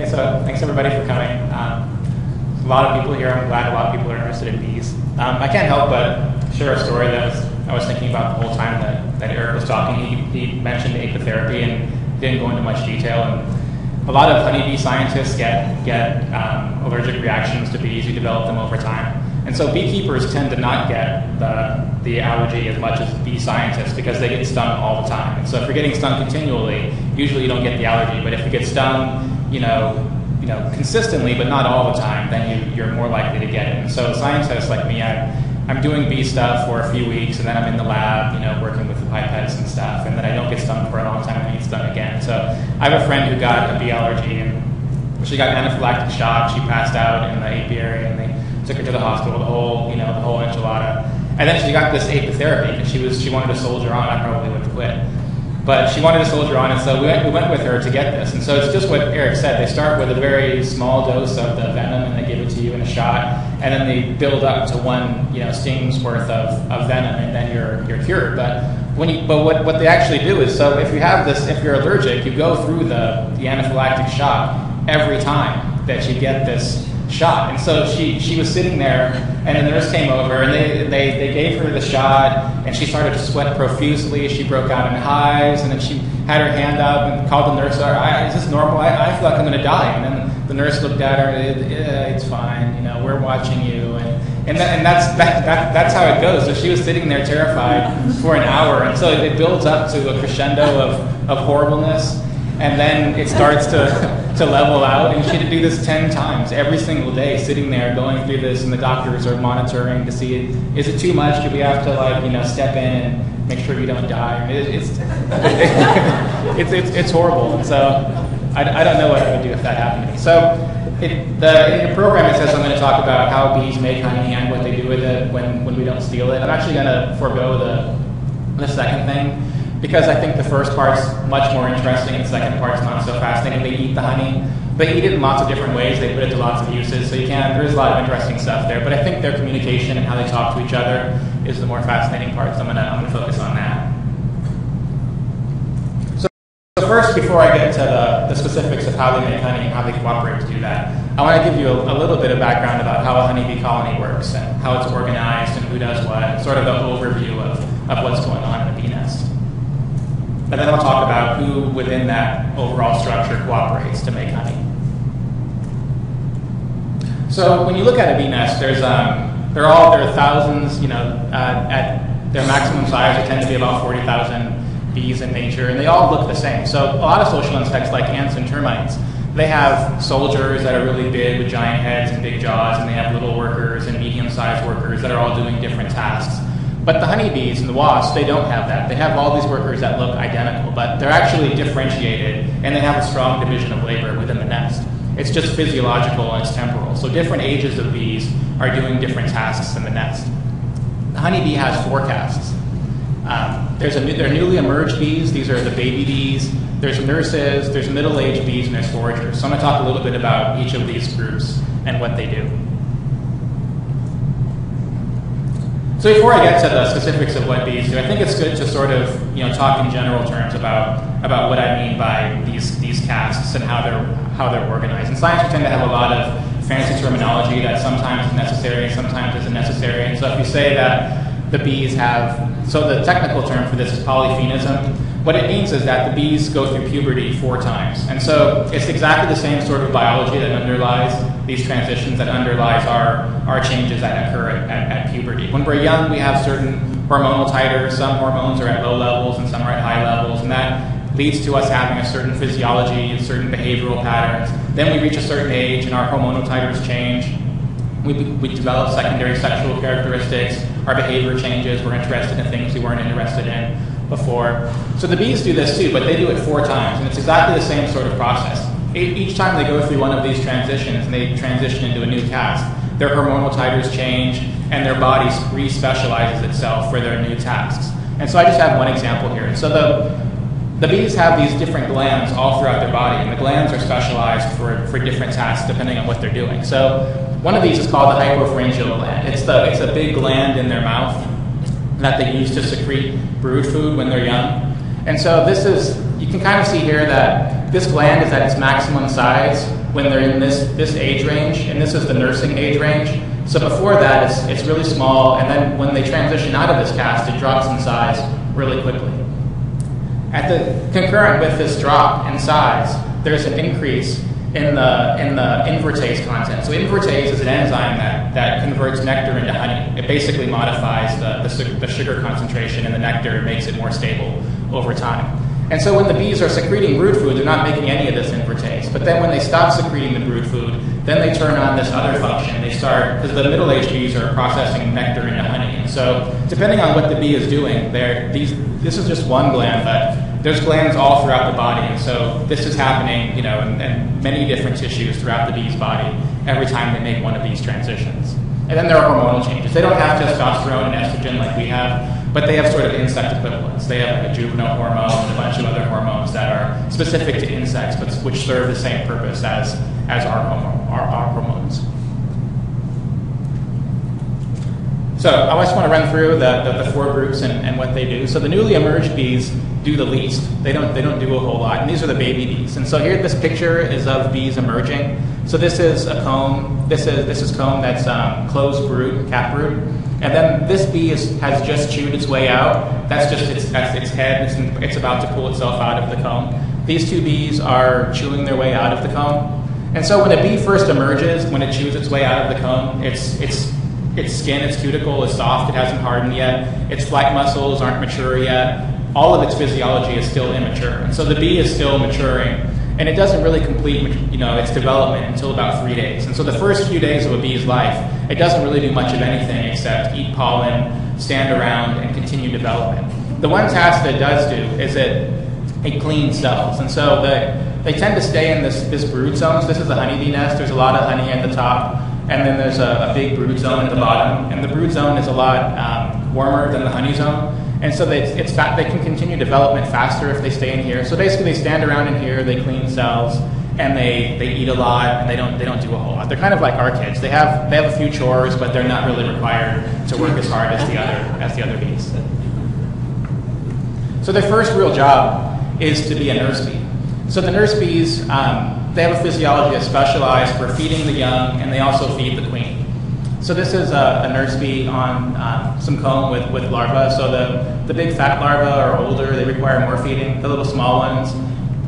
So thanks everybody for coming. A lot of people here. I'm glad a lot of people are interested in bees. I can't help but share a story that I was thinking about the whole time that Eric was talking. He mentioned apitherapy and didn't go into much detail. And a lot of honeybee scientists get allergic reactions to bees. You develop them over time. And so beekeepers tend to not get the allergy as much as bee scientists because they get stung all the time. And so if you're getting stung continually, usually you don't get the allergy. But if you get stung, consistently, but not all the time, then you're more likely to get it. And so scientists like me, I'm doing bee stuff for a few weeks, and then I'm in the lab, working with the pipettes and stuff, and then I don't get stung for a long time, and I get stung again. So I have a friend who got a bee allergy, and she got anaphylactic shock. She passed out in the apiary, and they took her to the hospital, the whole enchilada. And then she got this apitherapy, and she wanted to soldier on. I probably would have quit. But she wanted to soldier on, and so we went with her to get this. And so it's just what Eric said. They start with a very small dose of the venom, and they give it to you in a shot, and then they build up to one sting's worth of venom, and then you're cured. But what they actually do is, so if you have this, if you're allergic, you go through the anaphylactic shock every time that you get this shot. And so she was sitting there, and the nurse came over, and they gave her the shot, and she started to sweat profusely. She broke out in hives, and then she had her hand up and called the nurse. Is this normal? I feel like I'm going to die. And then the nurse looked at her. It's fine. We're watching you. And that's how it goes. So she was sitting there terrified for an hour, and so it builds up to a crescendo of horribleness. And then it starts to level out, and she had to do this 10 times every single day, sitting there going through this, and the doctors are monitoring to see, is it too much? Do we have to step in and make sure you don't die? It's horrible, and so I don't know what I would do if that happened to me. So in the program it says I'm going to talk about how bees make honey and what they do with it when we don't steal it. I'm actually going to forego the second thing, because I think the first part's much more interesting and the second part's not so fascinating. They eat the honey. They eat it in lots of different ways. They put it to lots of uses. So there's a lot of interesting stuff there. But I think their communication and how they talk to each other is the more fascinating part. So I'm gonna focus on that. So first, before I get to the specifics of how they make honey and how they cooperate to do that, I want to give you a little bit of background about how a honeybee colony works and how it's organized and who does what, and sort of the overview of what's going on in a bee nest. And then I'll talk about who within that overall structure cooperates to make honey. So when you look at a bee nest, there are thousands, at their maximum size, they tend to be about 40,000 bees in nature, and they all look the same. So a lot of social insects, like ants and termites, they have soldiers that are really big with giant heads and big jaws, and they have little workers and medium-sized workers that are all doing different tasks. But the honeybees and the wasps, they don't have that. They have all these workers that look identical, but they're actually differentiated, and they have a strong division of labor within the nest. It's just physiological and it's temporal. So different ages of bees are doing different tasks in the nest. The honeybee has 4 castes. There are newly emerged bees. These are the baby bees. There's nurses, there's middle-aged bees, and there's foragers. So I'm going to talk a little bit about each of these groups and what they do. So before I get to the specifics of what bees do, I think it's good to sort of talk in general terms about what I mean by these castes and how they're organized. In science, we tend to have a lot of fancy terminology that sometimes is necessary and sometimes isn't necessary. And so if you say that the bees have, so the technical term for this is polyphenism. What it means is that the bees go through puberty 4 times. And so it's exactly the same sort of biology that underlies these transitions, that underlies our changes that occur at puberty. When we're young, we have certain hormonal titers. Some hormones are at low levels and some are at high levels, and that leads to us having a certain physiology and certain behavioral patterns. Then we reach a certain age and our hormonal titers change. We develop secondary sexual characteristics. Our behavior changes. We're interested in things we weren't interested in before. So the bees do this too, but they do it 4 times, and it's exactly the same sort of process. Each time they go through one of these transitions and they transition into a new task, their hormonal titers change and their body re-specializes itself for their new tasks. And so I just have one example here. And so the bees have these different glands all throughout their body, and the glands are specialized for different tasks depending on what they're doing. So one of these is called the hypopharyngeal gland. It's a big gland in their mouth that they use to secrete brood food when they're young. And so you can kind of see here that this gland is at its maximum size when they're in this age range, and this is the nursing age range. So before that, it's really small, and then when they transition out of this caste, it drops in size really quickly. Concurrent with this drop in size, there's an increase in the invertase content. So invertase is an enzyme that converts nectar into honey. It basically modifies the sugar concentration in the nectar and makes it more stable over time. And so when the bees are secreting brood food, they're not making any of this invertase. But then when they stop secreting the brood food, then they turn on this other function. They start, because the middle-aged bees are processing nectar into honey. And so depending on what the bee is doing, this is just one gland, but there's glands all throughout the body. And so this is happening, in many different tissues throughout the bee's body every time they make one of these transitions. And then there are hormonal changes. They don't have testosterone and estrogen like we have, but they have sort of insect equivalents. They have like a juvenile hormone and a bunch of other hormones that are specific to insects, but which serve the same purpose as our hormones. So I just want to run through the four groups and what they do. So the newly emerged bees do the least. They don't do a whole lot, and these are the baby bees. And so here, this picture is of bees emerging. So this is a comb. This is comb that's closed brood, cap brood. And then this bee has just chewed its way out. That's its head. It's about to pull itself out of the comb. These two bees are chewing their way out of the comb. And so when a bee first emerges, when it chews its way out of the comb, its skin, its cuticle is soft. It hasn't hardened yet. Its flight muscles aren't mature yet. All of its physiology is still immature. And so the bee is still maturing. And it doesn't really complete, its development until about 3 days. And so the first few days of a bee's life, it doesn't really do much of anything except eat pollen, stand around, and continue development. The one task that it does do is it cleans cells. And so they tend to stay in this brood zone. So this is a honeybee nest. There's a lot of honey at the top, and then there's a big brood zone at the bottom. And the brood zone is a lot warmer than the honey zone. And so they can continue development faster if they stay in here. So basically they stand around in here, they clean cells, and they eat a lot, and they don't do a whole lot. They're kind of like our kids. They have a few chores, but they're not really required to work as hard as the other bees. So their first real job is to be a nurse bee. So the nurse bees, they have a physiology that's specialized for feeding the young, and they also feed the queen. So this is a nurse bee on some comb with larvae. So the big fat larvae are older, they require more feeding. The little small ones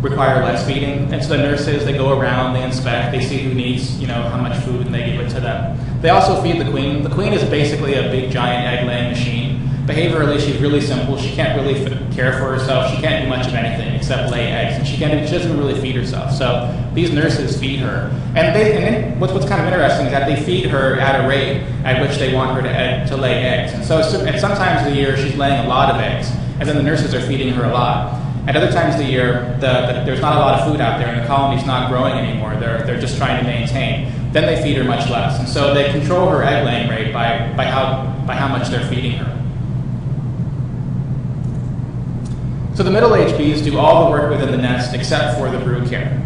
require less feeding. And so the nurses, they go around, they inspect, they see who needs, how much food, and they give it to them. They also feed the queen. The queen is basically a big giant egg-laying machine. Behaviorally, she's really simple. She can't really care for herself. She can't do much of anything except lay eggs, and she doesn't really feed herself. So these nurses feed her, and then what's kind of interesting is that they feed her at a rate at which they want her to lay eggs. And so at some times of the year, she's laying a lot of eggs, and then the nurses are feeding her a lot. At other times of the year, there's not a lot of food out there, and the colony's not growing anymore. They're just trying to maintain. Then they feed her much less, and so they control her egg laying rate by how much they're feeding her. So the middle-aged bees do all the work within the nest except for the brood care.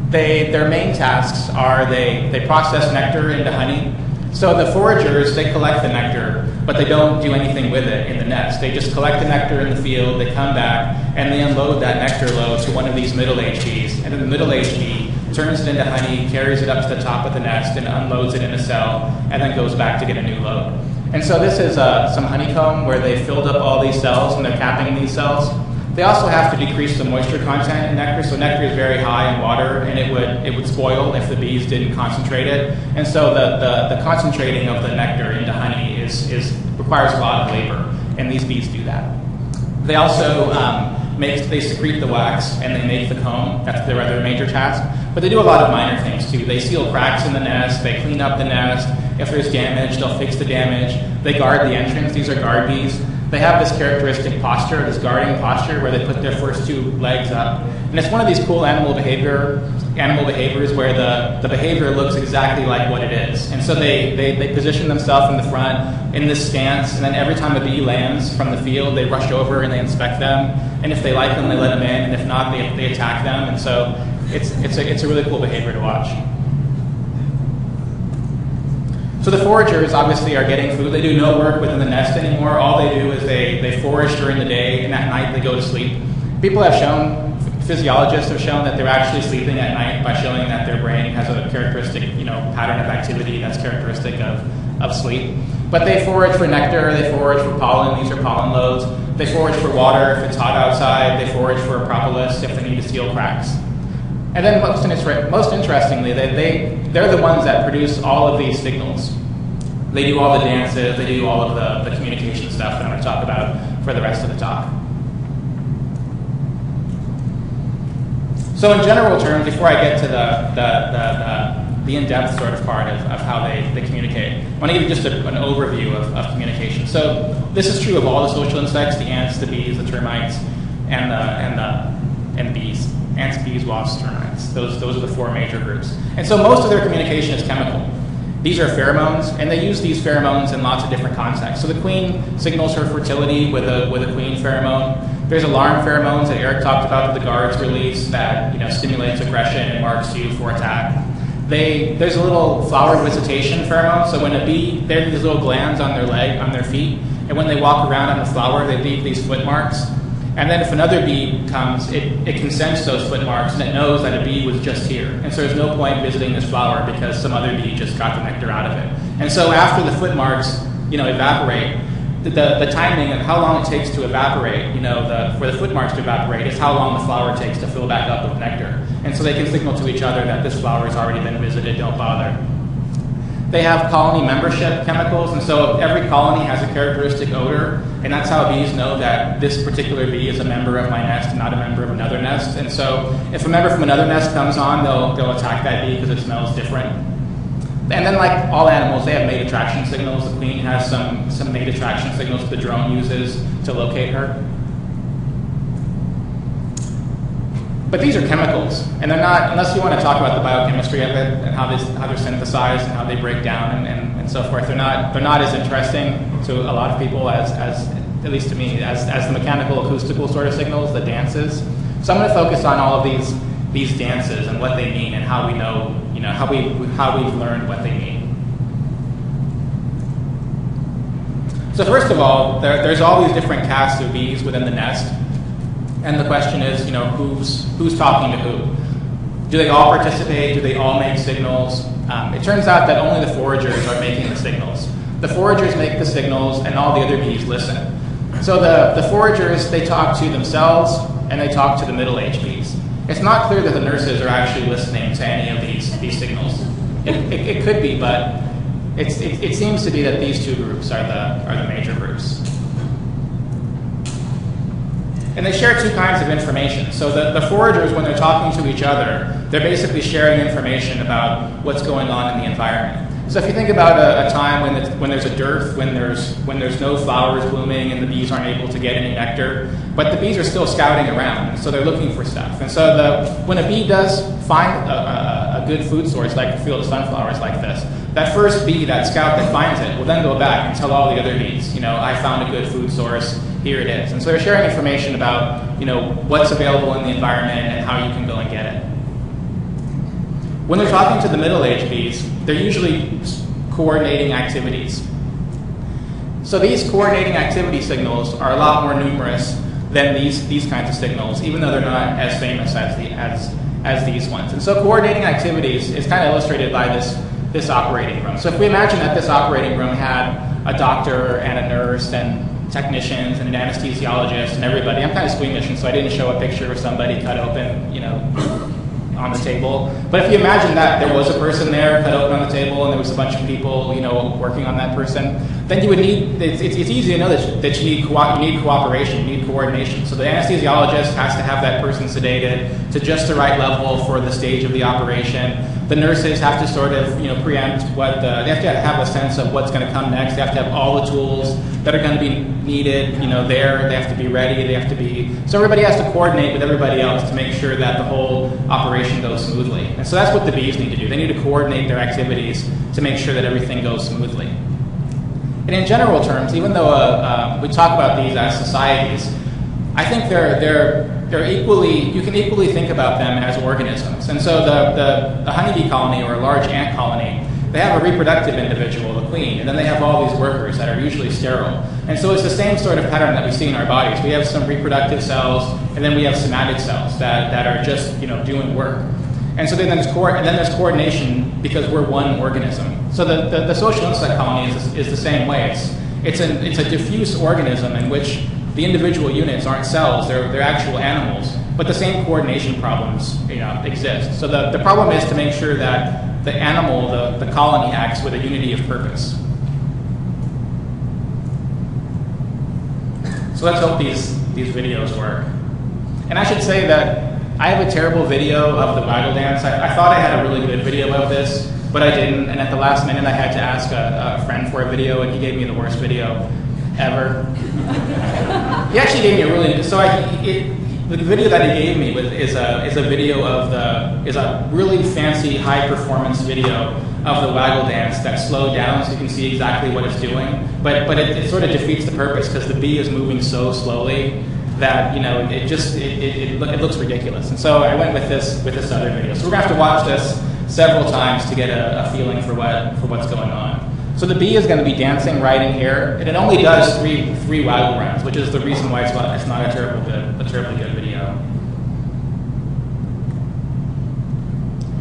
Their main tasks are they process nectar into honey. So the foragers, they collect the nectar, but they don't do anything with it in the nest. They just collect the nectar in the field, they come back, and they unload that nectar load to one of these middle-aged bees. And then the middle-aged bee turns it into honey, carries it up to the top of the nest, and unloads it in a cell, and then goes back to get a new load. And so this is some honeycomb where they filled up all these cells, and they're capping these cells. They also have to decrease the moisture content in nectar, so nectar is very high in water, and it would spoil if the bees didn't concentrate it. And so the concentrating of the nectar into honey requires a lot of labor, and these bees do that. They also they secrete the wax and they make the comb. That's their other major task. But they do a lot of minor things too. They seal cracks in the nest. They clean up the nest. If there's damage, they'll fix the damage. They guard the entrance. These are guard bees. They have this characteristic posture, this guarding posture, where they put their first two legs up. And it's one of these cool animal behaviors where the behavior looks exactly like what it is. And so they position themselves in the front in this stance, and then every time a bee lands from the field, they rush over and they inspect them. And if they like them, they let them in, and if not, they attack them. And so it's a really cool behavior to watch. So the foragers obviously are getting food. They do no work within the nest anymore. All they do is they forage during the day, and at night they go to sleep. People have shown physiologists have shown that they're actually sleeping at night by showing that their brain has a characteristic, pattern of activity that's characteristic of sleep. But they forage for nectar, they forage for pollen, these are pollen loads. They forage for water if it's hot outside, they forage for propolis if they need to seal cracks. And then most interestingly, they're the ones that produce all of these signals. They do all the dances, they do all of the communication stuff that I'm going to talk about for the rest of the talk. So in general terms, before I get to the in-depth sort of part of how they communicate, I want to give you just an overview of communication. So this is true of all the social insects, the ants, the bees, the termites, and bees. Ants, bees, wasps, termites. Those are the four major groups. And so most of their communication is chemical. These are pheromones, and they use these pheromones in lots of different contexts. So the queen signals her fertility with a queen pheromone. There's alarm pheromones that Eric talked about that the guards release that stimulates aggression and marks you for attack. There's a little flower visitation pheromone. So when a bee, there are these little glands on their feet, and when they walk around on the flower, they leave these foot marks. And then if another bee comes, it can sense those foot marks, and it knows that a bee was just here. And so there's no point visiting this flower because some other bee just got the nectar out of it. And so after the foot marks, evaporate, the timing of how long it takes to evaporate, for the foot marks to evaporate is how long the flower takes to fill back up with nectar. And so they can signal to each other that this flower has already been visited, don't bother. They have colony membership chemicals, and so every colony has a characteristic odor, and that's how bees know that this particular bee is a member of my nest and not a member of another nest. And so if a member from another nest comes on, they'll attack that bee because it smells different. And then like all animals, they have mate attraction signals. The queen has some mate attraction signals the drone uses to locate her. But these are chemicals, and they're not, unless you want to talk about the biochemistry of it and how they're synthesized and how they break down and so forth, they're not as interesting to a lot of people as at least to me, as the mechanical acoustical sort of signals, the dances. So I'm going to focus on all of these dances and what they mean and how we know, how we've learned what they mean. So first of all, there's all these different castes of bees within the nest. And the question is, who's talking to who? Do they all participate? Do they all make signals? It turns out that only the foragers are making the signals. The foragers make the signals, and all the other bees listen. So the foragers, they talk to themselves, and they talk to the middle-aged bees. It's not clear that the nurses are actually listening to any of these signals. It could be, but it seems to be that these two groups are the major groups. And they share two kinds of information. So the foragers, when they're talking to each other, they're basically sharing information about what's going on in the environment. So if you think about a time when there's a dearth, when there's no flowers blooming and the bees aren't able to get any nectar, but the bees are still scouting around, so they're looking for stuff. And so when a bee does find a good food source, like a field of sunflowers like this, that first bee, that scout that finds it, will then go back and tell all the other bees, I found a good food source, here it is. And so they're sharing information about, what's available in the environment and how you can go and get it. When they're talking to the middle-aged bees, they're usually coordinating activities. So these coordinating activity signals are a lot more numerous than these kinds of signals, even though they're not as famous as these ones. And so coordinating activities is kind of illustrated by this operating room. So if we imagine that this operating room had a doctor and a nurse and technicians and an anesthesiologist and everybody. I'm kind of squeamish, and so I didn't show a picture of somebody cut open, on the table. But if you imagine that there was a person there cut open on the table and there was a bunch of people, working on that person, then you would need, it's easy to know that you need cooperation, you need coordination. So the anesthesiologist has to have that person sedated to just the right level for the stage of the operation. The nurses have to sort of, preempt they have to have a sense of what's going to come next. They have to have all the tools that are going to be needed, there. They have to be ready. So everybody has to coordinate with everybody else to make sure that the whole operation goes smoothly. And so that's what the bees need to do. They need to coordinate their activities to make sure that everything goes smoothly. And in general terms, even though we talk about these as societies, I think they're equally, you can equally think about them as organisms. And so the honeybee colony or a large ant colony, they have a reproductive individual, the queen, and then they have all these workers that are usually sterile. And so it's the same sort of pattern that we see in our bodies. We have some reproductive cells, and then we have somatic cells that are just doing work. And so then there's coordination because we're one organism. So the social insect colony is the same way. It's a diffuse organism in which the individual units aren't cells; they're actual animals. But the same coordination problems exist. So the problem is to make sure that the animal, the colony, acts with a unity of purpose. So let's hope these videos work. And I should say that I have a terrible video of the waggle dance. I thought I had a really good video of this, but I didn't. And at the last minute, I had to ask a friend for a video, and he gave me the worst video ever. He actually gave me a really the video that he gave me is a video of is a really fancy high performance video of the waggle dance that's slowed down so you can see exactly what it's doing. But it sort of defeats the purpose because the bee is moving so slowly that it looks ridiculous. And so I went with this other video. So we're gonna have to watch this several times to get a feeling for what's going on. So the bee is going to be dancing right in here, and it only does three waggle runs, which is the reason why it's not a terribly good video.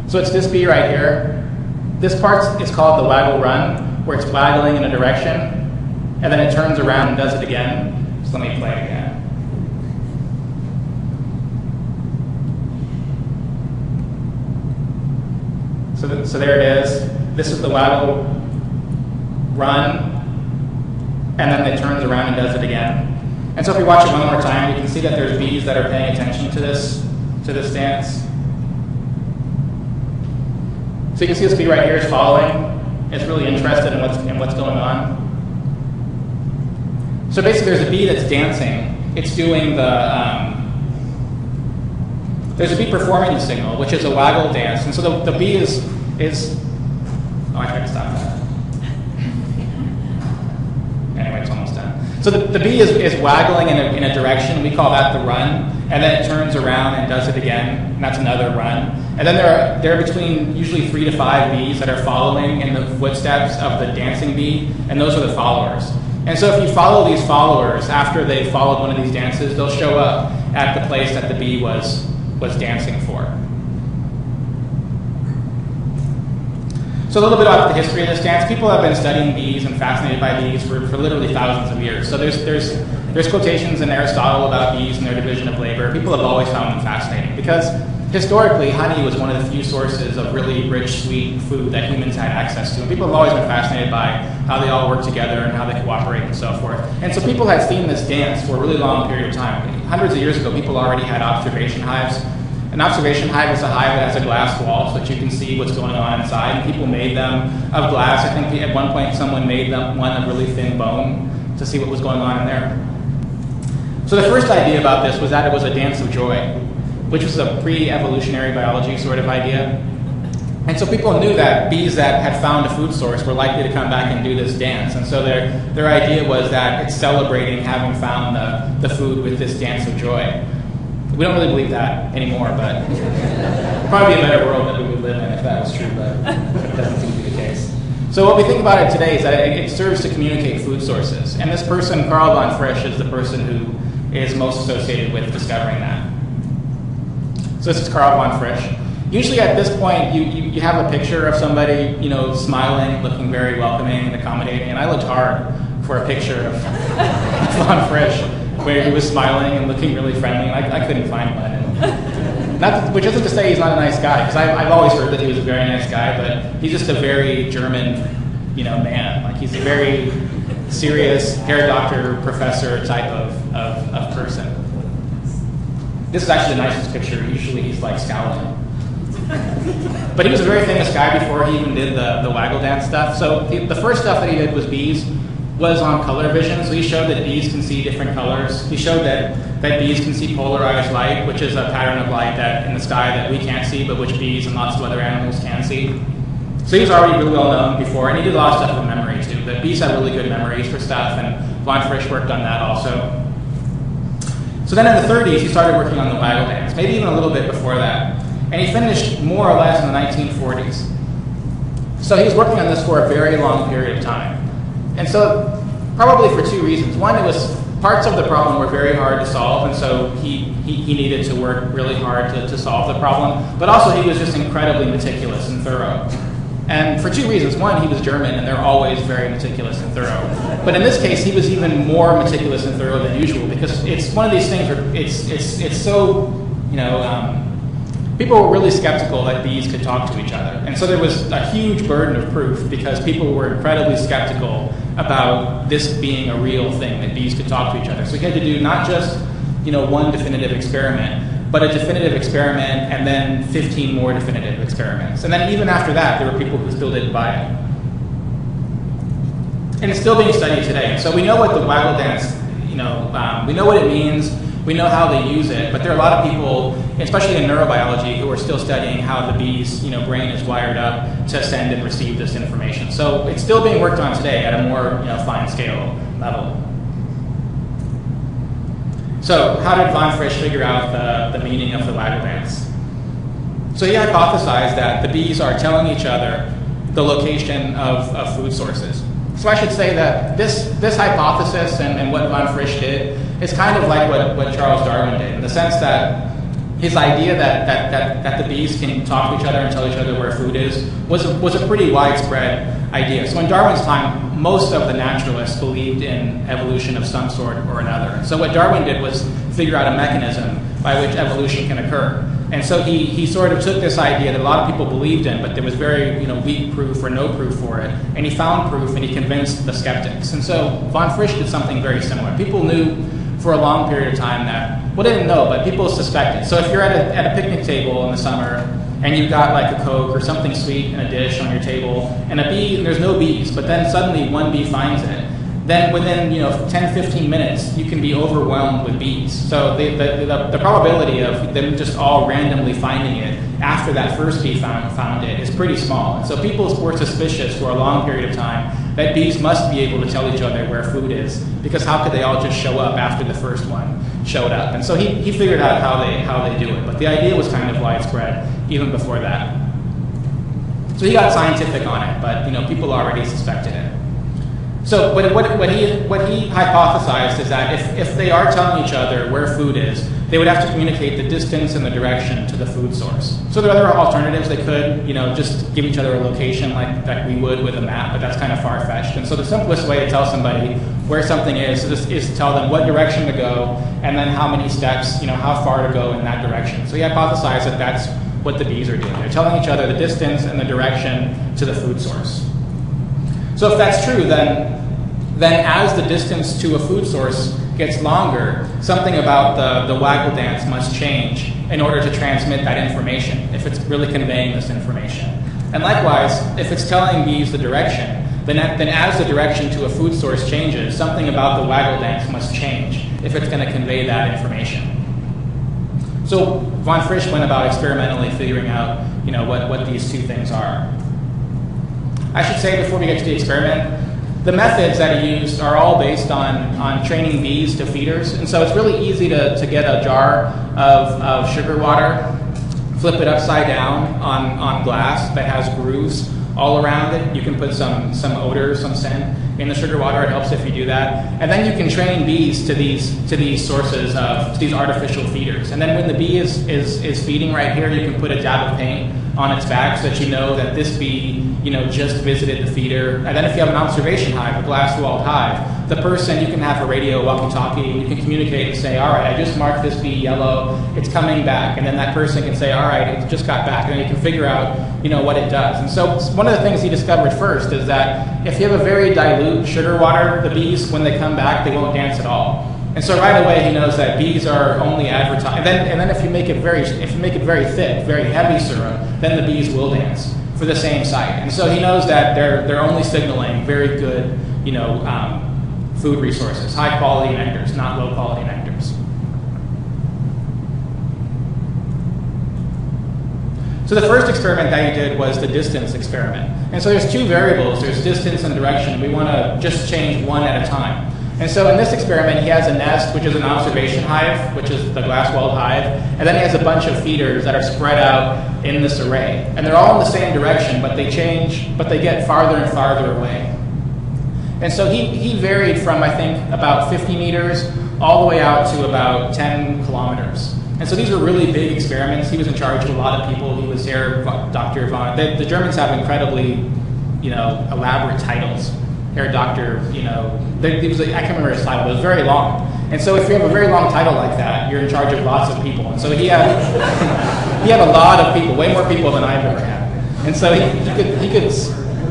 So it's this bee right here. This part is called the waggle run, where it's waggling in a direction, and then it turns around and does it again. So let me play it again. So there it is. This is the waggle run, and then it turns around and does it again. And so if we watch it one more time, you can see that there's bees that are paying attention to this dance. So you can see this bee right here is following. It's really interested in what's going on. So basically, there's a bee that's dancing. It's doing there's a bee performing the signal, which is a waggle dance. And so the bee is I tried to stop that. Anyway, it's almost done. So the bee is waggling in a direction. We call that the run. And then it turns around and does it again. And that's another run. And then there are between usually 3 to 5 bees that are following in the footsteps of the dancing bee. And those are the followers. And so if you follow these followers after they've followed one of these dances, they'll show up at the place that the bee was dancing for. So a little bit about the history of this dance. People have been studying bees and fascinated by bees for literally thousands of years. So there's quotations in Aristotle about bees and their division of labor. People have always found them fascinating because historically, honey was one of the few sources of really rich, sweet food that humans had access to. And people have always been fascinated by how they all work together and how they cooperate and so forth. And so people had seen this dance for a really long period of time. Hundreds of years ago, people already had observation hives. An observation hive is a hive that has a glass wall so that you can see what's going on inside. And people made them of glass. I think at one point someone made them one of really thin bone to see what was going on in there. So the first idea about this was that it was a dance of joy, which was a pre-evolutionary biology sort of idea. And so people knew that bees that had found a food source were likely to come back and do this dance. And so their idea was that it's celebrating having found the food with this dance of joy. We don't really believe that anymore, but it'd probably be a better world that we would live in if that was true, but it doesn't seem to be the case. So what we think about it today is that it serves to communicate food sources. And this person, Karl von Frisch, is the person who is most associated with discovering that. So this is Karl von Frisch. Usually at this point, you have a picture of somebody, smiling, looking very welcoming and accommodating. And I looked hard for a picture of von Frisch where he was smiling and looking really friendly. And I couldn't find one. Which isn't to say he's not a nice guy, because I've always heard that he was a very nice guy, but he's just a very German, man. Like he's a very serious hair doctor, professor type of person. This is actually the nicest picture. Usually he's like scowling. But he was a very famous guy before he even did the waggle dance stuff. So the first stuff that he did was bees, was on color vision. So he showed that bees can see different colors. He showed that bees can see polarized light, which is a pattern of light that in the sky that we can't see, but which bees and lots of other animals can see. So he was already really well known before, and he did a lot of stuff with memory too. That bees have really good memories for stuff, and von Frisch worked on that also. So then in the 30s, he started working on the waggle dance, maybe even a little bit before that. And he finished more or less in the 1940s. So he was working on this for a very long period of time. And so probably for two reasons. One, it was parts of the problem were very hard to solve, and so he needed to work really hard to solve the problem. But also he was just incredibly meticulous and thorough. And for two reasons. One, he was German, and they're always very meticulous and thorough. But in this case, he was even more meticulous and thorough than usual, because it's one of these things where it's so, people were really skeptical that bees could talk to each other. And so there was a huge burden of proof, because people were incredibly skeptical about this being a real thing, that bees could talk to each other. So he had to do not just, one definitive experiment, but a definitive experiment and then 15 more definitive experiments. And then even after that, there were people who still didn't buy it. And it's still being studied today. So we know what the waggle dance, we know what it means, we know how they use it, but there are a lot of people, especially in neurobiology, who are still studying how the bee's brain is wired up to send and receive this information. So it's still being worked on today at a more fine scale level. So how did von Frisch figure out the meaning of the waggle dance? So he hypothesized that the bees are telling each other the location of food sources. So I should say that this hypothesis and what von Frisch did is kind of like what Charles Darwin did, in the sense that his idea that the bees can talk to each other and tell each other where food is was a pretty widespread idea. So in Darwin's time, most of the naturalists believed in evolution of some sort or another. So what Darwin did was figure out a mechanism by which evolution can occur. And so he sort of took this idea that a lot of people believed in, but there was very weak proof or no proof for it. And he found proof, and he convinced the skeptics. And so von Frisch did something very similar. People knew for a long period of time that, well, they didn't know, but people suspected. So if you're at a picnic table in the summer, and you've got like a Coke or something sweet in a dish on your table, and there's no bees, but then suddenly one bee finds it, then within 10, 15 minutes, you can be overwhelmed with bees. So the probability of them just all randomly finding it after that first bee found it is pretty small. And so people were suspicious for a long period of time that bees must be able to tell each other where food is, because how could they all just show up after the first one showed up? And so he figured out how they do it. But the idea was kind of widespread even before that. So he got scientific on it, but people already suspected it. So what he hypothesized is that if they are telling each other where food is, they would have to communicate the distance and the direction to the food source. So there are other alternatives. They could, just give each other a location like we would with a map, but that's kind of far-fetched. And so the simplest way to tell somebody where something is to tell them what direction to go, and then how many steps, how far to go in that direction. So he hypothesized that that's what the bees are doing. They're telling each other the distance and the direction to the food source. So if that's true, then as the distance to a food source gets longer, something about the waggle dance must change in order to transmit that information, if it's really conveying this information. And likewise, if it's telling bees the direction, then as the direction to a food source changes, something about the waggle dance must change if it's going to convey that information. So von Frisch went about experimentally figuring out what these two things are. I should say before we get to the experiment, the methods that he used are all based on training bees to feeders. And so it's really easy to get a jar of sugar water, flip it upside down on glass that has grooves all around it. You can put some odor, some scent in the sugar water. It helps if you do that. And then you can train bees to these sources to these artificial feeders. And then when the bee is feeding right here, you can put a dab of paint on its back so that you know that this bee just visited the feeder. And then if you have an observation hive, a glass-walled hive, the person, you can have a radio walkie-talkie, and you can communicate and say, all right, I just marked this bee yellow, it's coming back. And then that person can say, all right, it just got back. And then you can figure out what it does. And so one of the things he discovered first is that if you have a very dilute sugar water, the bees, when they come back, they won't dance at all. And so right away he knows that bees are only advertising. And then if you make it very thick, very heavy syrup, then the bees will dance for the same site. And so he knows that they're only signaling very good, food resources, high quality nectars, not low quality nectars. So the first experiment that he did was the distance experiment. And so there's two variables, there's distance and direction. We want to just change one at a time. And so in this experiment, he has a nest, which is an observation hive, which is the glass-walled hive, and then he has a bunch of feeders that are spread out in this array. And they're all in the same direction, but they change, but they get farther and farther away. And so he varied from, I think, about 50 meters all the way out to about 10 kilometers. And so these were really big experiments. He was in charge of a lot of people. He was Herr Dr. von... The Germans have incredibly, elaborate titles. Herr Doctor, I can't remember his title, but it was very long. And so if you have a very long title like that, you're in charge of lots of people. And so he had a lot of people, way more people than I've ever had. And so he could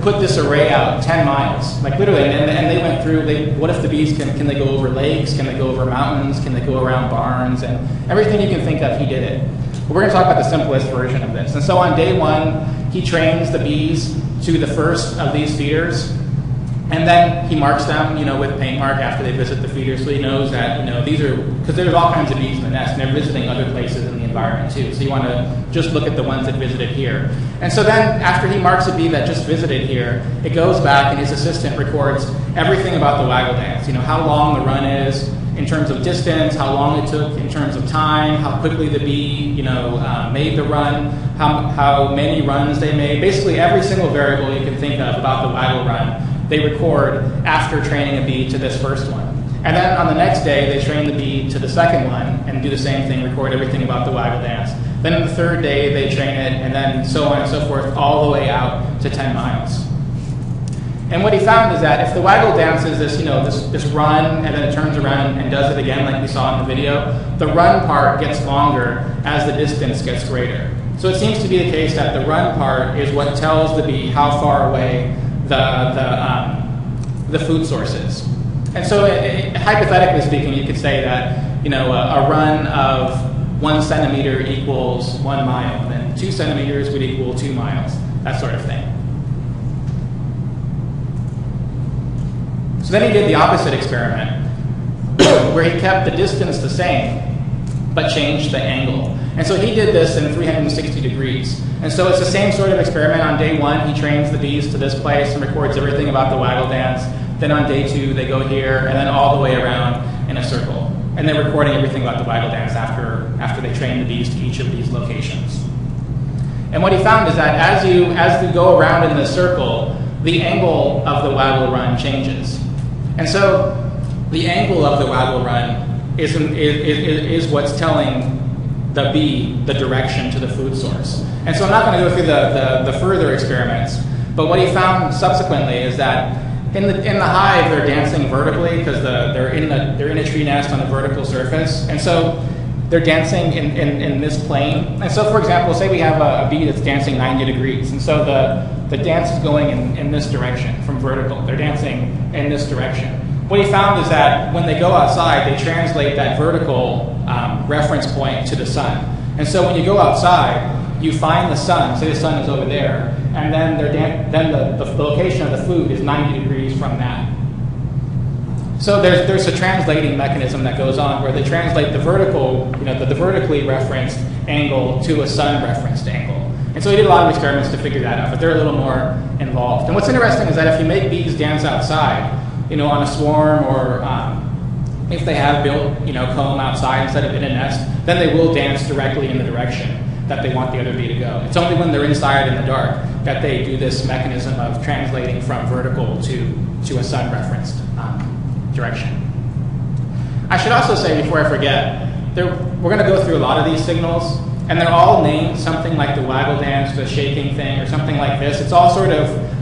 put this array out 10 miles, like literally, and they went through, what if the bees, can they go over lakes, can they go over mountains, can they go around barns, and everything you can think of, he did it. But we're going to talk about the simplest version of this. And so on day one, he trains the bees to the first of these feeders, and then he marks them, with paint mark after they visit the feeder, so he knows that, these are, because there's all kinds of bees in the nest, and they're visiting other places in the environment too, so you want to just look at the ones that visited here. And so then, after he marks a bee that just visited here, it goes back and his assistant records everything about the waggle dance, how long the run is, in terms of distance, how long it took in terms of time, how quickly the bee, made the run, how many runs they made, basically every single variable you can think of about the waggle run, they record after training a bee to this first one. And then on the next day, they train the bee to the second one and do the same thing, record everything about the waggle dance. Then on the third day, they train it, and then so on and so forth, all the way out to 10 miles. And what he found is that if the waggle dance is this run, and then it turns around and does it again like we saw in the video, the run part gets longer as the distance gets greater. So it seems to be the case that the run part is what tells the bee how far away the food source is. And so hypothetically speaking, you could say that a run of 1 centimeter equals 1 mile, and 2 centimeters would equal 2 miles, that sort of thing. So then he did the opposite experiment, where he kept the distance the same, but changed the angle. And so he did this in 360 degrees. And so it's the same sort of experiment. On day one, he trains the bees to this place and records everything about the waggle dance. Then on day two, they go here, and then all the way around in a circle. And they're recording everything about the waggle dance after they train the bees to each of these locations. And what he found is that as you go around in this circle, the angle of the waggle run changes. And so the angle of the waggle run is what's telling the bee the direction to the food source. And so I'm not going to go through the further experiments, but what he found subsequently is that in the hive they're dancing vertically because they're in a tree nest on a vertical surface, and so they're dancing in this plane. And so, for example, say we have a bee that's dancing 90 degrees, and so the dance is going in this direction from vertical. They're dancing in this direction. What he found is that when they go outside, they translate that vertical reference point to the sun. And so when you go outside, you find the sun, say the sun is over there, and then the location of the food is 90 degrees from that. So there's a translating mechanism that goes on where they translate the vertical, the vertically referenced angle to a sun referenced angle. And so he did a lot of experiments to figure that out, but they're a little more involved. And what's interesting is that if you make bees dance outside, on a swarm, or if they have built, comb outside instead of in a nest, then they will dance directly in the direction that they want the other bee to go. It's only when they're inside in the dark that they do this mechanism of translating from vertical to a sun-referenced direction. I should also say, before I forget, we're going to go through a lot of these signals, and they're all named something like the waggle dance, the shaking thing, or something like this. It's all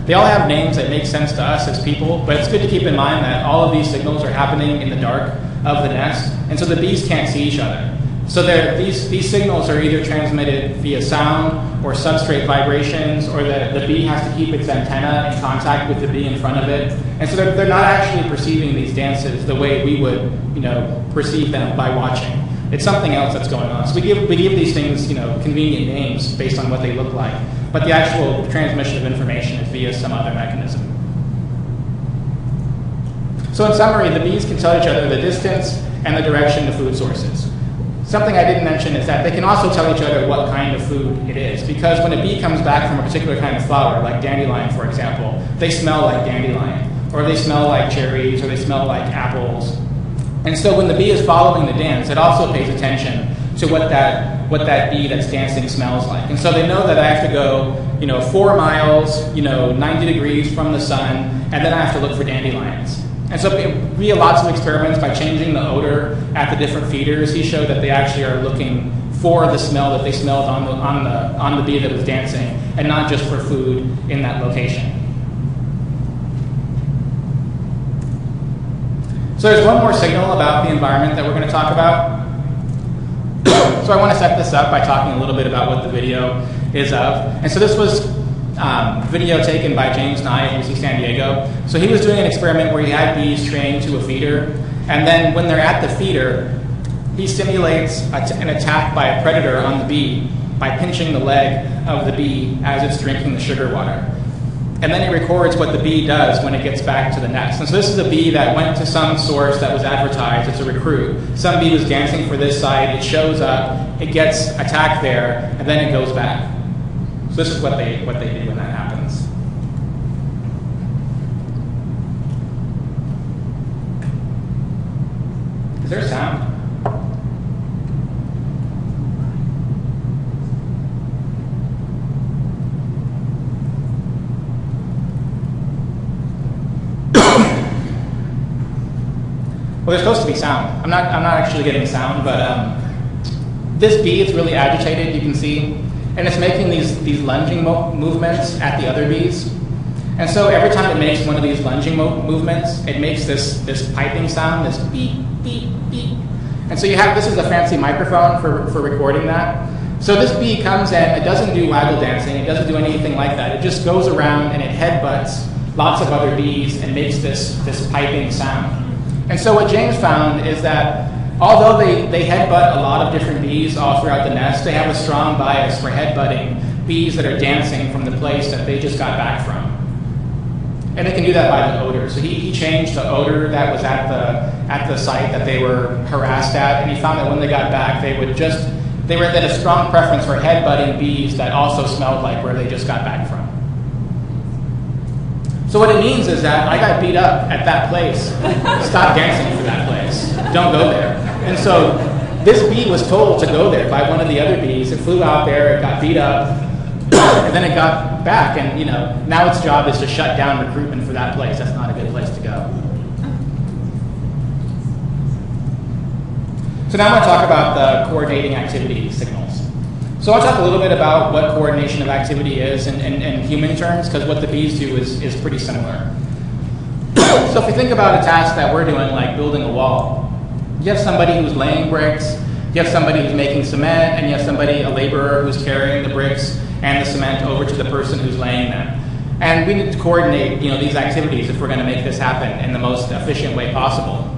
they all have names that make sense to us as people, but it's good to keep in mind that all of these signals are happening in the dark of the nest, and so the bees can't see each other. So these signals are either transmitted via sound or substrate vibrations, or the bee has to keep its antenna in contact with the bee in front of it. And so they're not actually perceiving these dances the way we would perceive them by watching. It's something else that's going on. So we give these things convenient names based on what they look like, but the actual transmission of information is via some other mechanism. So in summary, the bees can tell each other the distance and the direction to food sources. Something I didn't mention is that they can also tell each other what kind of food it is, because when a bee comes back from a particular kind of flower, like dandelion, for example, they smell like dandelion. or they smell like cherries, or they smell like apples. And so when the bee is following the dance, it also pays attention to what that bee that's dancing smells like. And so they know that I have to go, 4 miles, 90 degrees from the sun, and then I have to look for dandelions. And so via lots of experiments by changing the odor at the different feeders, he showed that they actually are looking for the smell that they smelled on the bee that was dancing, and not just for food in that location. So there's one more signal about the environment that we're going to talk about. So I want to set this up by talking a little bit about what the video is of. And so this was video taken by James Nye at UC San Diego. So he was doing an experiment where he had bees trained to a feeder, and then when they're at the feeder, he simulates an attack by a predator on the bee by pinching the leg of the bee as it's drinking the sugar water. And then he records what the bee does when it gets back to the nest. And so this is a bee that went to some source that was advertised as a recruit. Some bee was dancing for this site, it shows up, it gets attacked there, and then it goes back. So this is what they do when that happens. Is there sound? Well, there's supposed to be sound. I'm not actually getting sound, but this bee is really agitated, you can see, and it's making these lunging movements at the other bees. And so every time it makes one of these lunging movements, it makes this piping sound, this beep, beep, beep. And so this is a fancy microphone for recording that. So this bee comes in, it doesn't do waggle dancing, it doesn't do anything like that. It just goes around and it headbutts lots of other bees and makes this piping sound. And so what James found is that although they headbutt a lot of different bees all throughout the nest, they have a strong bias for headbutting bees that are dancing from the place that they just got back from. And they can do that by the odor. So he changed the odor that was at the site that they were harassed at, and he found that when they got back, they had a strong preference for headbutting bees that also smelled like where they just got back from. So what it means is that I got beat up at that place. Stop dancing for that place. Don't go there. And so this bee was told to go there by one of the other bees. It flew out there, it got beat up, and then it got back. And now its job is to shut down recruitment for that place. That's not a good place to go. So now I want to talk about the coordinating activity signals. So I'll talk a little bit about what coordination of activity is in human terms, because what the bees do is pretty similar. So if you think about a task that we're doing, like building a wall, you have somebody who's laying bricks, you have somebody who's making cement, and you have a laborer who's carrying the bricks and the cement over to the person who's laying them. And we need to coordinate these activities if we're going to make this happen in the most efficient way possible.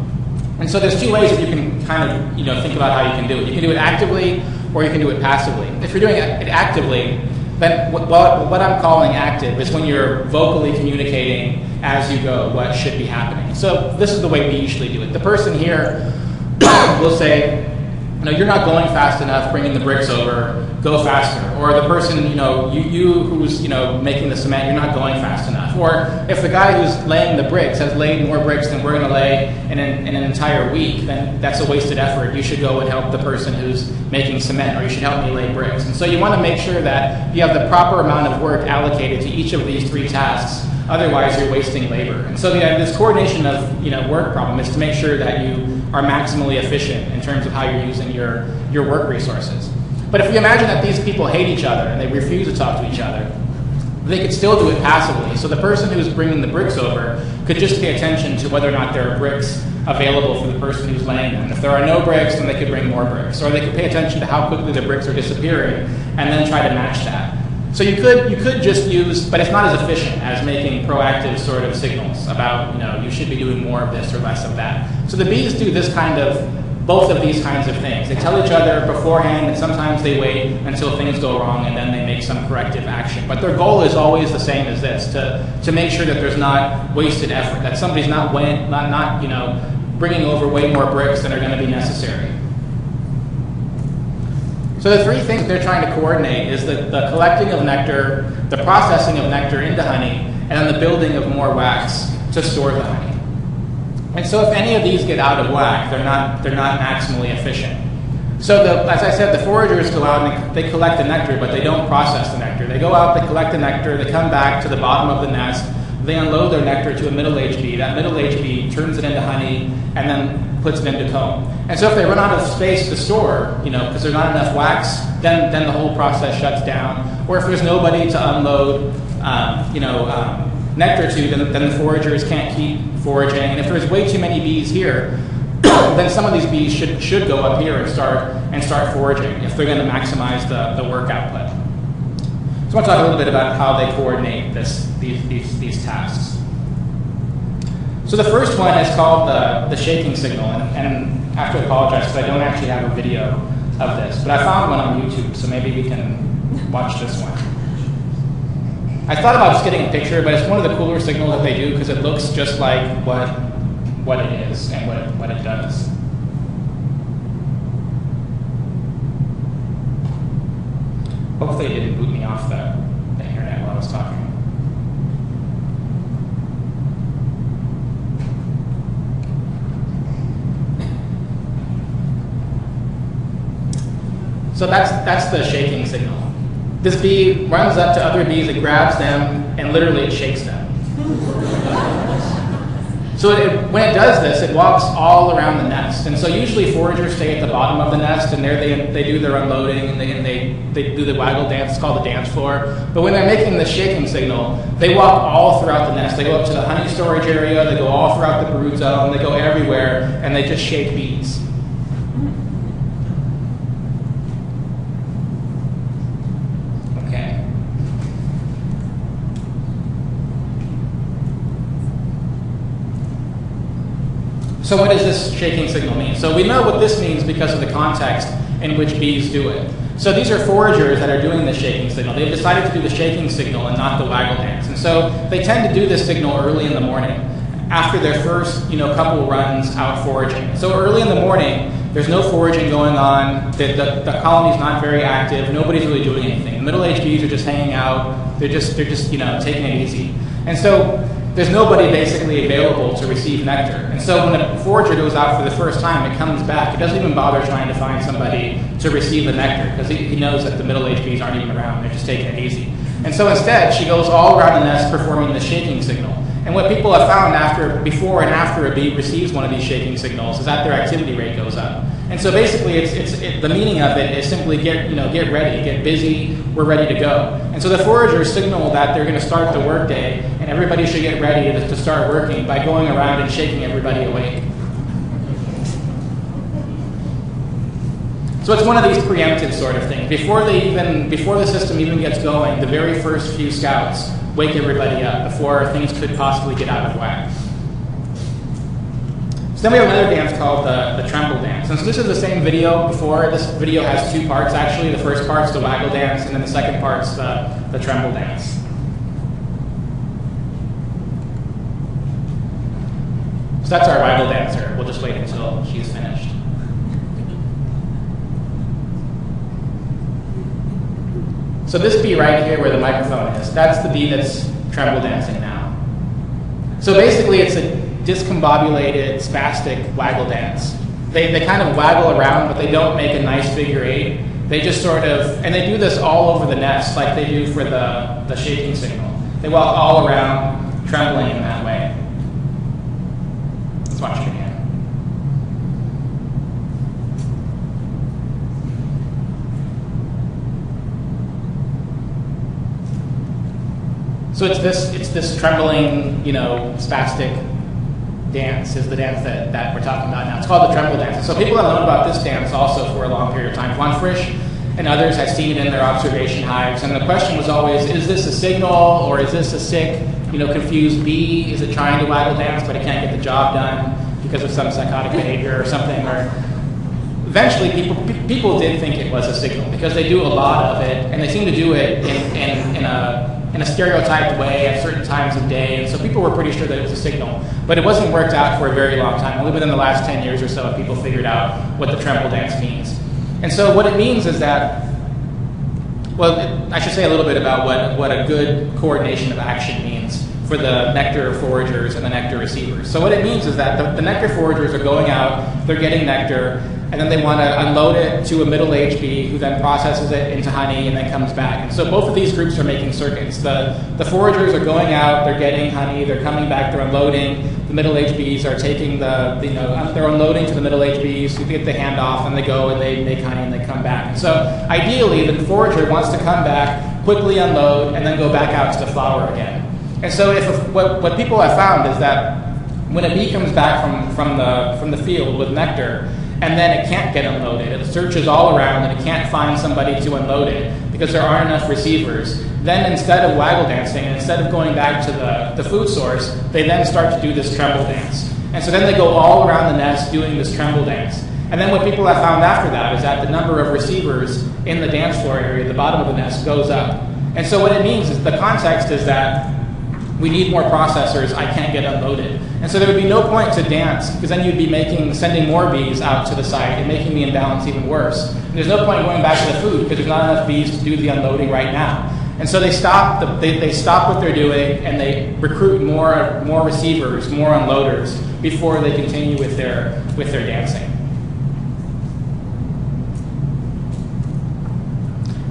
And so there's two ways that you can kind of think about how you can do it. You can do it actively, or you can do it passively. If you're doing it actively, then what I'm calling active is when you're vocally communicating as you go what should be happening. So this is the way we usually do it. The person here will say, you're not going fast enough bringing the bricks over, go faster. Or the person, you who's making the cement, you're not going fast enough. Or if the guy who's laying the bricks has laid more bricks than we're going to lay in an entire week, then that's a wasted effort. You should go and help the person who's making cement, or you should help me lay bricks. And so you want to make sure that you have the proper amount of work allocated to each of these three tasks. Otherwise, you're wasting labor. And so this coordination of work problem is to make sure that you are maximally efficient in terms of how you're using your work resources. But if you imagine that these people hate each other and they refuse to talk to each other, they could still do it passively. So the person who's bringing the bricks over could just pay attention to whether or not there are bricks available for the person who's laying them. If there are no bricks, then they could bring more bricks. Or they could pay attention to how quickly the bricks are disappearing and then try to match that. So you could just use, but it's not as efficient as making proactive sort of signals about, you should be doing more of this or less of that. So the bees do both of these kinds of things. They tell each other beforehand, and sometimes they wait until things go wrong and then they make some corrective action. But their goal is always the same as this, to make sure that there's not wasted effort, that somebody's not bringing over way more bricks than are going to be necessary. So the three things they're trying to coordinate is the collecting of nectar, the processing of nectar into honey, and then the building of more wax to store the honey. And so if any of these get out of whack, they're not maximally efficient. So as I said, the foragers go out and they collect the nectar, but they don't process the nectar. They go out, they collect the nectar, they come back to the bottom of the nest, they unload their nectar to a middle-aged bee. That middle-aged bee turns it into honey and then puts it into comb. And so if they run out of space to store, because there's not enough wax, then the whole process shuts down. Or if there's nobody to unload, nectar to, then the foragers can't keep foraging. And if there's way too many bees here, then some of these bees should go up here and start foraging if they're going to maximize the work output. So I want to talk a little bit about how they coordinate these tasks. So the first one is called the shaking signal, and I have to apologize because I don't actually have a video of this, but I found one on YouTube, so maybe we can watch this one. I thought about just getting a picture, but it's one of the cooler signals that they do because it looks just like what it is and what it does. Hopefully it didn't boot me off the internet while I was talking. So that's the shaking signal. This bee runs up to other bees, it grabs them, and literally it shakes them. So when it does this, it walks all around the nest. And so usually foragers stay at the bottom of the nest, and there they do their unloading, and they do the waggle dance. It's called the dance floor. But when they're making the shaking signal, they walk all throughout the nest. They go up to the honey storage area, they go all throughout the brood zone, they go everywhere, and they just shake bees. So what does this shaking signal mean? So we know what this means because of the context in which bees do it. So these are foragers that are doing the shaking signal. They've decided to do the shaking signal and not the waggle dance. And so they tend to do this signal early in the morning after their first couple runs out foraging. So early in the morning, there's no foraging going on. The colony's not very active. Nobody's really doing anything. The middle-aged bees are just hanging out. They're just taking it easy. And so there's nobody basically available to receive nectar. And so when a forager goes out for the first time, it comes back. It doesn't even bother trying to find somebody to receive the nectar because he knows that the middle-aged bees aren't even around. They're just taking it easy. And so instead, she goes all around the nest performing the shaking signal. And what people have found before and after a bee receives one of these shaking signals is that their activity rate goes up. And so basically, the meaning of it is simply get ready, get busy, we're ready to go. And so the foragers signal that they're going to start the workday, and everybody should get ready to start working by going around and shaking everybody awake. So it's one of these preemptive sort of things. Before the system even gets going, the very first few scouts wake everybody up before things could possibly get out of whack. So then we have another dance called the Tremble dance. And so this is the same video before. This video has two parts actually. The first part's the waggle dance, and then the second part's the Tremble dance. So that's our waggle dancer. We'll just wait until she's finished. So this bee right here where the microphone is, that's the bee that's Tremble dancing now. So basically it's a discombobulated, spastic waggle dance. They kind of waggle around, but they don't make a nice figure eight. They just sort of, and they do this all over the nest like they do for the shaking signal. They walk all around, trembling in that way. Let's watch it again. So it's this trembling, spastic dance is the dance that we're talking about now. It's called the Tremble dance. So people have known about this dance also for a long period of time. Von Frisch and others have seen it in their observation hives. And the question was always, is this a signal or is this a sick, confused bee? Is it trying to waggle dance but it can't get the job done because of some psychotic behavior or something? Or eventually people did think it was a signal because they do a lot of it and they seem to do it in a stereotyped way at certain times of day, and so people were pretty sure that it was a signal. But it wasn't worked out for a very long time. Only within the last 10 years or so have people figured out what the Tremble dance means. And so what it means is that, I should say a little bit about what a good coordination of action means the nectar foragers and the nectar receivers. So what it means is that the nectar foragers are going out, they're getting nectar, and then they want to unload it to a middle-aged bee who then processes it into honey and then comes back. And so both of these groups are making circuits. The foragers are going out, they're getting honey, they're coming back, they're unloading. The middle-aged bees are taking they're unloading to the middle-aged bees who get the handoff, and they go and they make honey and they come back. And so ideally, the forager wants to come back, quickly unload, and then go back out to the flower again. And so what people have found is that when a bee comes back from the field with nectar, and then it can't get unloaded, it searches all around and it can't find somebody to unload it because there aren't enough receivers, then instead of waggle dancing and instead of going back to the food source, they then start to do this tremble dance. And so then they go all around the nest doing this tremble dance. And then what people have found after that is that the number of receivers in the dance floor area, the bottom of the nest, goes up. And so what it means is the context is that we need more processors, I can't get unloaded. And so there would be no point to dance, because then you'd be sending more bees out to the site and making the imbalance even worse. And there's no point going back to the food, because there's not enough bees to do the unloading right now. And so they stop what they're doing, and they recruit more receivers, more unloaders, before they continue with their dancing.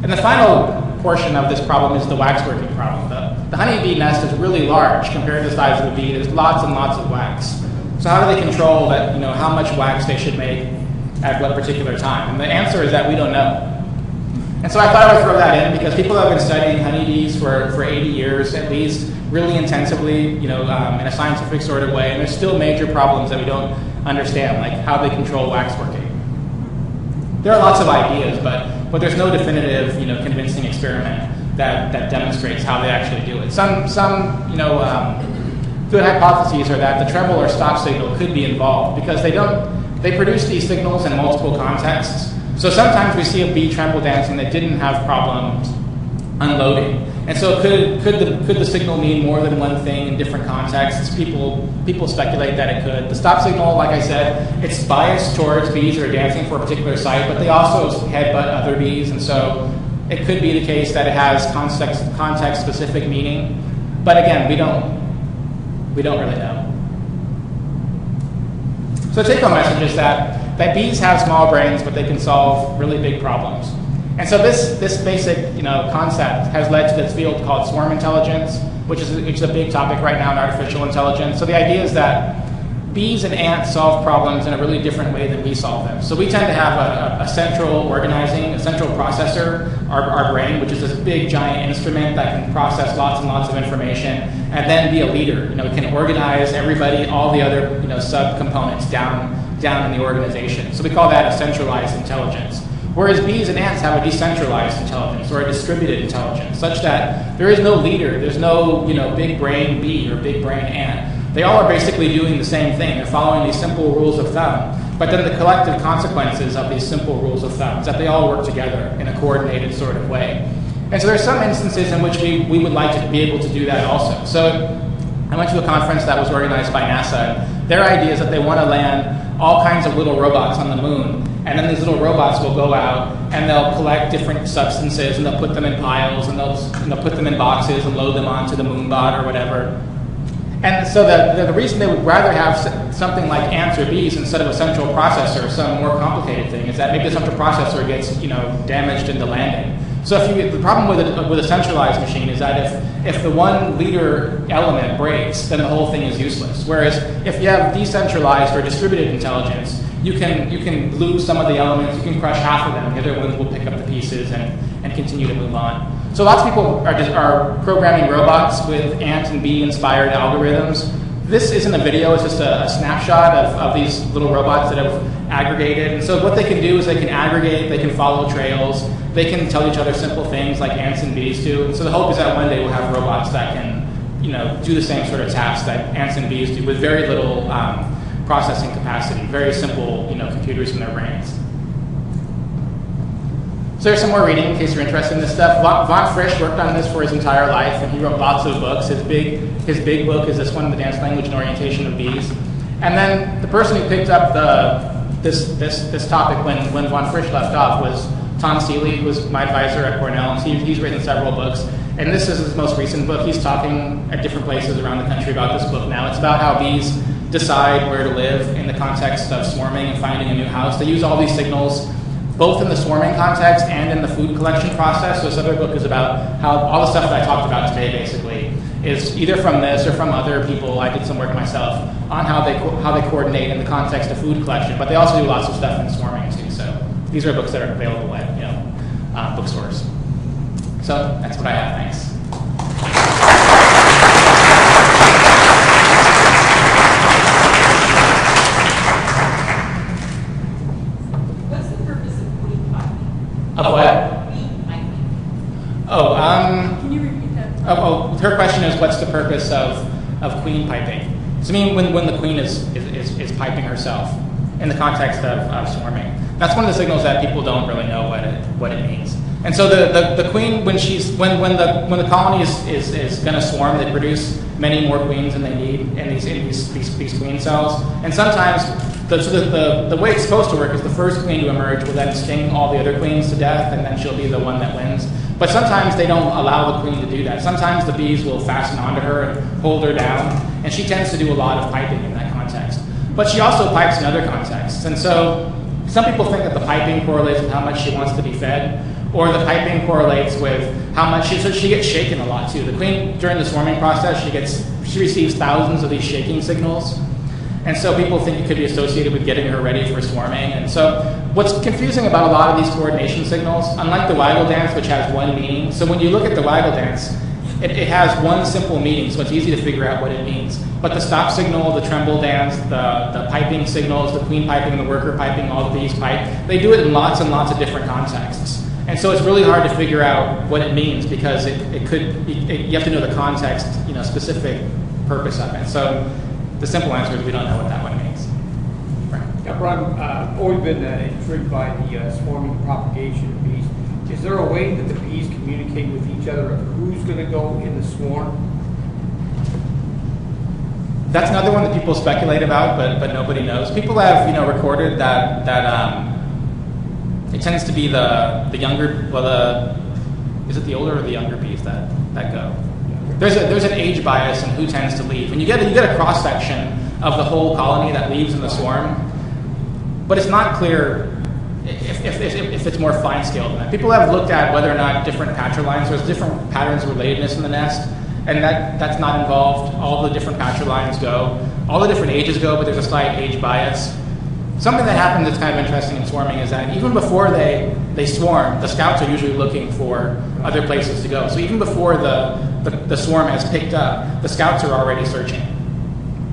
And the final portion of this problem is the waxworking problem. The honeybee nest is really large compared to the size of the bee. There's lots and lots of wax. So how do they control that? How much wax they should make at what particular time? And the answer is that we don't know. And so I thought I would throw that in because people have been studying honeybees for 80 years at least, really intensively, in a scientific sort of way. And there's still major problems that we don't understand, like how they control waxworking. There are lots of ideas, but there's no definitive, convincing experiment that demonstrates how they actually do it. Some good hypotheses are that the tremble or stop signal could be involved because they produce these signals in multiple contexts. So sometimes we see a bee tremble dancing that didn't have problems unloading. And so could the signal mean more than one thing in different contexts? People speculate that it could. The stop signal, like I said, it's biased towards bees that are dancing for a particular site, but they also headbutt other bees, and so it could be the case that it has context-specific meaning. But again, we don't really know. So the take-home message is that bees have small brains, but they can solve really big problems. And so this basic concept has led to this field called swarm intelligence, which is a big topic right now in artificial intelligence. So the idea is that bees and ants solve problems in a really different way than we solve them. So we tend to have a central processor, our brain, which is this big giant instrument that can process lots and lots of information and then be a leader. It can organize everybody, all the other subcomponents down in the organization. So we call that a centralized intelligence. Whereas bees and ants have a decentralized intelligence or a distributed intelligence, such that there is no leader, there's no big brain bee or big brain ant. They all are basically doing the same thing. They're following these simple rules of thumb. But then the collective consequences of these simple rules of thumb is that they all work together in a coordinated sort of way. And so there are some instances in which we would like to be able to do that also. So I went to a conference that was organized by NASA. Their idea is that they want to land all kinds of little robots on the moon. And then these little robots will go out and they'll collect different substances and they'll put them in piles and they'll put them in boxes and load them onto the moonbot or whatever. And so the reason they would rather have something like ants or bees instead of a central processor, some more complicated thing, is that maybe the central processor gets damaged in the landing. So the problem with a centralized machine is that if the one leader element breaks, then the whole thing is useless. Whereas if you have decentralized or distributed intelligence, you can lose some of the elements, you can crush half of them, the other ones will pick up the pieces and continue to move on. So lots of people are programming robots with ant and bee inspired algorithms. This isn't a video, it's just a snapshot of these little robots that have aggregated. And so what they can do is they can aggregate, they can follow trails, they can tell each other simple things like ants and bees do. And so the hope is that one day we'll have robots that can do the same sort of tasks that ants and bees do with very little processing capacity, very simple computers in their brains. So there's some more reading in case you're interested in this stuff. Von Frisch worked on this for his entire life, and he wrote lots of books. His big book is this one, The Dance Language and Orientation of Bees. And then the person who picked up this topic when von Frisch left off Tom Seeley was my advisor at Cornell. He's written several books, and this is his most recent book. He's talking at different places around the country about this book now. It's about how bees decide where to live in the context of swarming and finding a new house. They use all these signals both in the swarming context and in the food collection process. So this other book is about how all the stuff that I talked about today basically is either from this or from other people. I did some work myself on how they coordinate in the context of food collection, but they also do lots of stuff in swarming too. So these are books that are available at bookstores. So that's what I have. Thanks. What's the purpose of queen piping? Of what? Queen piping. Oh, Can you repeat that? her question is, what's the purpose of queen piping? So I mean, when the queen is piping herself in the context of swarming. That's one of the signals that people don't really know what it means. And so the queen, when the colony is going to swarm, they produce many more queens than they need in these queen cells. And sometimes the way it's supposed to work is the first queen to emerge will then sting all the other queens to death, and then she'll be the one that wins. But sometimes they don't allow the queen to do that. Sometimes the bees will fasten onto her and hold her down, and she tends to do a lot of piping in that context. But she also pipes in other contexts. And so some people think that the piping correlates with how much she wants to be fed, or the piping correlates with how much she gets shaken a lot too. The queen, during the swarming process, she receives thousands of these shaking signals. And so people think it could be associated with getting her ready for swarming. And so what's confusing about a lot of these coordination signals, unlike the waggle dance, which has one meaning, so when you look at the waggle dance, it has one simple meaning, so it's easy to figure out what it means. But the stop signal, the tremble dance, the piping signals, the queen piping, the worker piping, all the bees pipe, they do it in lots and lots of different contexts. And so it's really hard to figure out what it means because you have to know the context, specific purpose of it. So the simple answer is we don't know what that one means. Right. Yeah, Brian, I've always been intrigued by the swarming and propagation of bees. Is there a way that the bees communicate with each other of who's going to go in the swarm? That's another one that people speculate about, but nobody knows. People have recorded that it tends to be the younger, is it the older or the younger bees that go? There's an age bias in who tends to leave, and you get a cross section of the whole colony that leaves in the swarm, but it's not clear if it's more fine scale than that. People have looked at whether or not different patrolines, there's different patterns of relatedness in the nest, and that's not involved. All the different patrolines go, all the different ages go, but there's a slight age bias. Something that happens that's kind of interesting in swarming is that even before they swarm, the scouts are usually looking for other places to go. So even before the swarm has picked up, the scouts are already searching.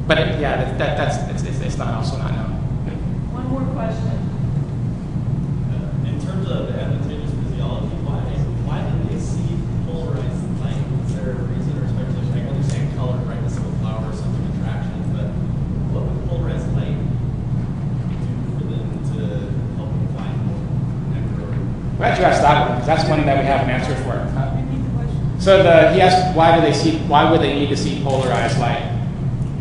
But it's not also not known. One more question. In terms of the advantageous physiology, why do they see polarized light? Is there a reason or speculation? I understand color, brightness of a flower, or something attraction, but what would polarized light for them to help them find nectar? Glad you asked that one, because that's one that we have an answer for. Repeat the question. So he asked, why would they need to see polarized light?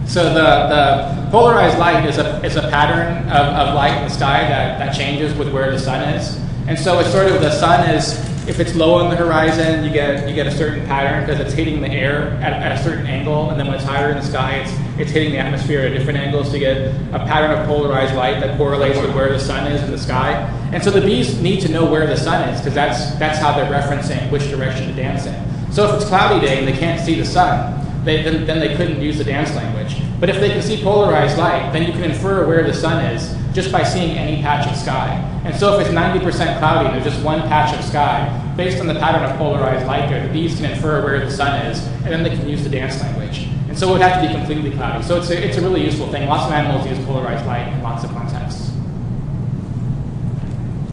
So the polarized light is a pattern of light in the sky that changes with where the sun is. And so it's sort of the sun is, if it's low on the horizon, you get a certain pattern because it's hitting the air at a certain angle, and then when it's higher in the sky, it's hitting the atmosphere at a different angle, so you get a pattern of polarized light that correlates with where the sun is in the sky. And so the bees need to know where the sun is because that's how they're referencing which direction to dance in. So if it's cloudy day and they can't see the sun, then they couldn't use the dance language. But if they can see polarized light, then you can infer where the sun is just by seeing any patch of sky. And so if it's 90% cloudy and there's just one patch of sky, based on the pattern of polarized light there, the bees can infer where the sun is, and then they can use the dance language. And so it would have to be completely cloudy. So it's a really useful thing. Lots of animals use polarized light in lots of contexts.